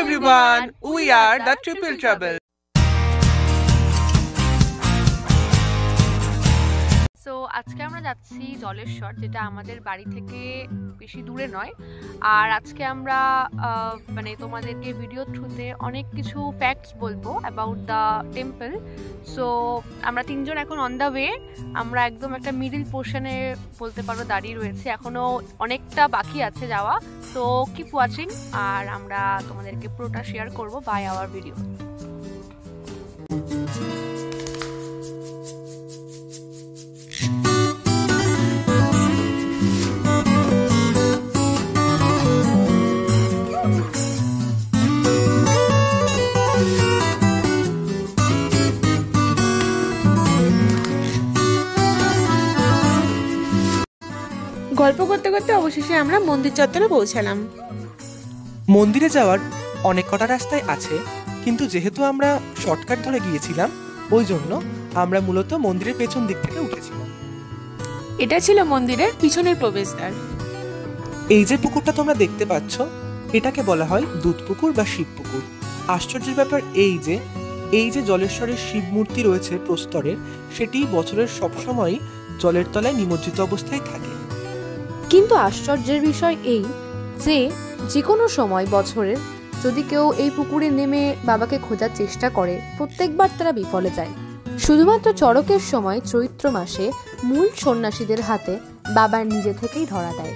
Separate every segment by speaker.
Speaker 1: everyone, we are the Triple Trouble.
Speaker 2: So আজকে আমরা যাচ্ছি জলেশ্বর, যেটা আমাদের বাড়ি থেকে বেশি দূরে নয়। আর আজকে আমরা মানে তোমাদেরকে ভিডিও থ্রুতে অনেক কিছু ফ্যাক্টস বলবো অ্যাবাউট দ্য টেম্পল। সো আমরা তিনজন এখন অন দ্য ওয়ে। আমরা একদম একটা মিডল পোর্শনে বলতে পারো দাঁড়িয়ে রয়েছে, এখনও অনেকটা বাকি আছে যাওয়া। সো কিপ ওয়াচিং, আর আমরা তোমাদেরকে পুরোটা শেয়ার করবো বাই আওয়ার ভিডিও।
Speaker 3: গল্প করতে করতে অবশেষে আমরা মন্দির চত্বরে পৌঁছালাম।
Speaker 1: মন্দিরে যাওয়ার অনেক কটা রাস্তায় আছে, কিন্তু যেহেতু আমরা শর্টকাট ধরে গিয়েছিলাম, ওই জন্য আমরা মূলত মন্দিরের পেছন দিক থেকে উঠেছিলাম।
Speaker 3: এটা ছিল মন্দিরের পিছনের প্রবেশদ্বার।
Speaker 1: এই যে পুকুরটা তোমরা দেখতে পাচ্ছ, এটাকে বলা হয় দুধ পুকুর বা শিব পুকুর। আশ্চর্যের ব্যাপার এই যে জলেশ্বরের শিব মূর্তি রয়েছে প্রস্তরের, সেটি বছরের সবসময় জলের তলায় নিমজ্জিত অবস্থায় থাকে।
Speaker 2: কিন্তু আশ্চর্যের বিষয় এই যে যে কোনো সময় বছরের যদি কেউ এই পুকুরে নেমে বাবাকে খোঁজার চেষ্টা করে, প্রত্যেকবার তারা বিফলে যায়। শুধুমাত্র চড়কের সময় চৈত্র মাসে মূল সন্ন্যাসীদের হাতে বাবা নিজে থেকেই ধরা দেয়।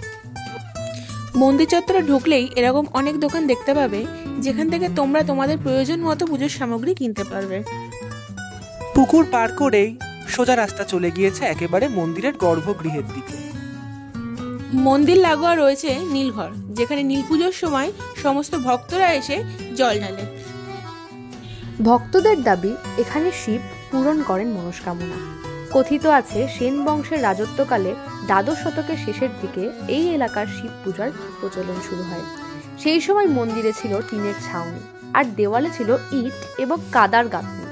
Speaker 3: মন্দির চত্বরে ঢুকলেই এরকম অনেক দোকান দেখতে পাবে, যেখান থেকে তোমরা তোমাদের প্রয়োজন মতো পুজোর সামগ্রী কিনতে পারবে।
Speaker 1: পুকুর পার করেই সোজা রাস্তা চলে গিয়েছে একেবারে মন্দিরের গর্ভগৃহের দিকে।
Speaker 3: মন্দির লাগোয়া রয়েছে নীলঘর, যেখানে নীল পুজোর সময় সমস্ত ভক্তরা এসে জল ঢালে।
Speaker 2: ভক্তদের দাবি এখানে শিব পূরণ করেন মনস্কামনা। কথিত আছে সেন বংশের রাজত্বকালে দ্বাদশ শতকের শেষের দিকে এই এলাকার শিব পূজার প্রচলন শুরু হয়। সেই সময় মন্দিরে ছিল টিনের ছাউনি, আর দেওয়ালে ছিল ইট এবং কাদার গাঁথনি।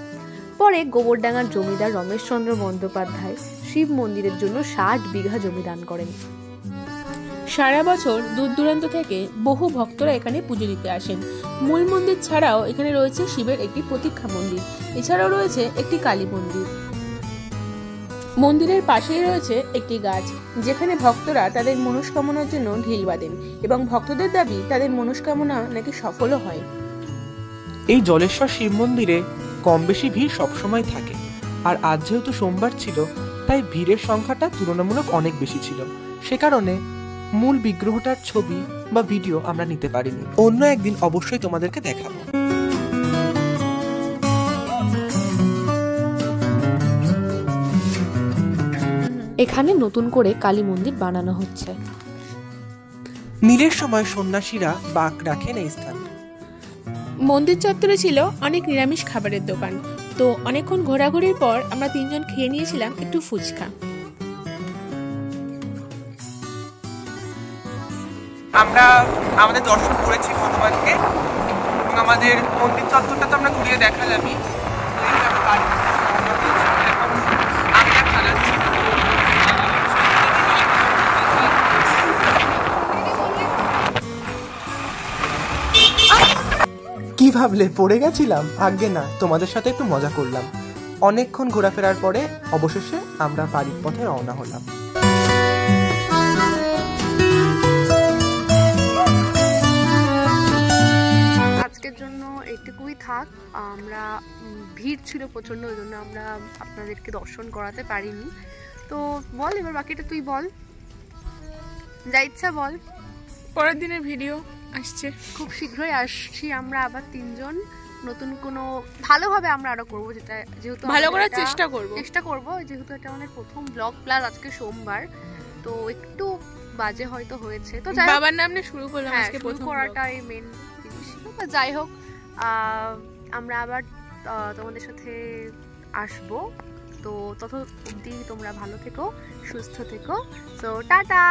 Speaker 2: পরে গোবরডাঙ্গার জমিদার রমেশচন্দ্র বন্দ্যোপাধ্যায় শিব মন্দিরের জন্য 60 বিঘা জমি দান করেন।
Speaker 3: সারা বছর দূর দূরান্ত থেকে বহু ভক্তরা এখানে পুজো দিতে আসেন। মূল মন্দির ছাড়াও এখানে রয়েছে শিবের একটি প্রতীক্ষা মন্দির, এছাড়াও রয়েছে একটি কালী মন্দির। মন্দিরের পাশেই রয়েছে একটি গাছ, যেখানে ভক্তরা তাদের মনস্কামনার জন্য ঢিল বাঁধেন, এবং ভক্তদের দাবি তাদের মনস্কামনা নাকি সফলও হয়।
Speaker 1: এই জলেশ্বর শিব মন্দিরে কম বেশি ভিড় সবসময় থাকে, আর আজ যেহেতু সোমবার ছিল, তাই ভিড়ের সংখ্যাটা তুলনামূলক অনেক বেশি ছিল। সে কারণে মূল বিগ্রহটার ছবি বা ভিডিও আমরা নিতে পারিনি। অন্য একদিন অবশ্যই তোমাদেরকে দেখাবো।
Speaker 2: এখানে নতুন করে কালী মন্দির বানানো হচ্ছে।
Speaker 1: নীলের সময় সন্ন্যাসীরা বাঁক রাখেন এই স্থান।
Speaker 3: মন্দির চত্বরে ছিল অনেক নিরামিষ খাবারের দোকান। তো অনেকক্ষণ ঘোরাঘুরির পর আমরা তিনজন খেয়ে নিয়েছিলাম একটু ফুচকা।
Speaker 1: আমরা আমাদের দর্শন করেছি ভগবানকে, এবং আমাদের মন্দির চত্বরটা তো আমরা ঘুরিয়ে দেখালামই। কি ভাবলে পড়ে গেছিলাম? আগে না, তোমাদের সাথে একটু মজা করলাম। অনেকক্ষণ ঘোরাফেরার পরে অবশেষে আমরা বাড়ির পথে রওনা হলাম।
Speaker 2: আজকের জন্য এইটুকুই থাক। আমরা ভিড় ছিল প্রচন্ড, ওই জন্য আমরা আপনাদেরকে দর্শন করাতে পারিনি। তো বল এবার বাকিটা তুই বল, যা ইচ্ছা বল।
Speaker 3: পরের দিনের ভিডিও আসছে,
Speaker 2: খুব শীঘ্রই আসছি আমরা আবার তিনজন। নতুন কোনো ভালোভাবে আমরা আরো করবো, যেটা যেহেতু
Speaker 3: ভালো করার চেষ্টা করব,
Speaker 2: যেহেতু এটা আমাদের প্রথম ব্লগ, প্লাস আজকে সোমবার, তো একটু বাজে হয়তো হয়েছে। তো
Speaker 3: বাবার নাম নিয়ে শুরু করলাম আজকে, প্রথম
Speaker 2: করাটাই মেন জিনিস ছিল। তো যাই হোক, আমরা আবার তোমাদের সাথে আসবো। তো তত অবধি তোমরা ভালো থেকো, সুস্থ থেকো। So tata.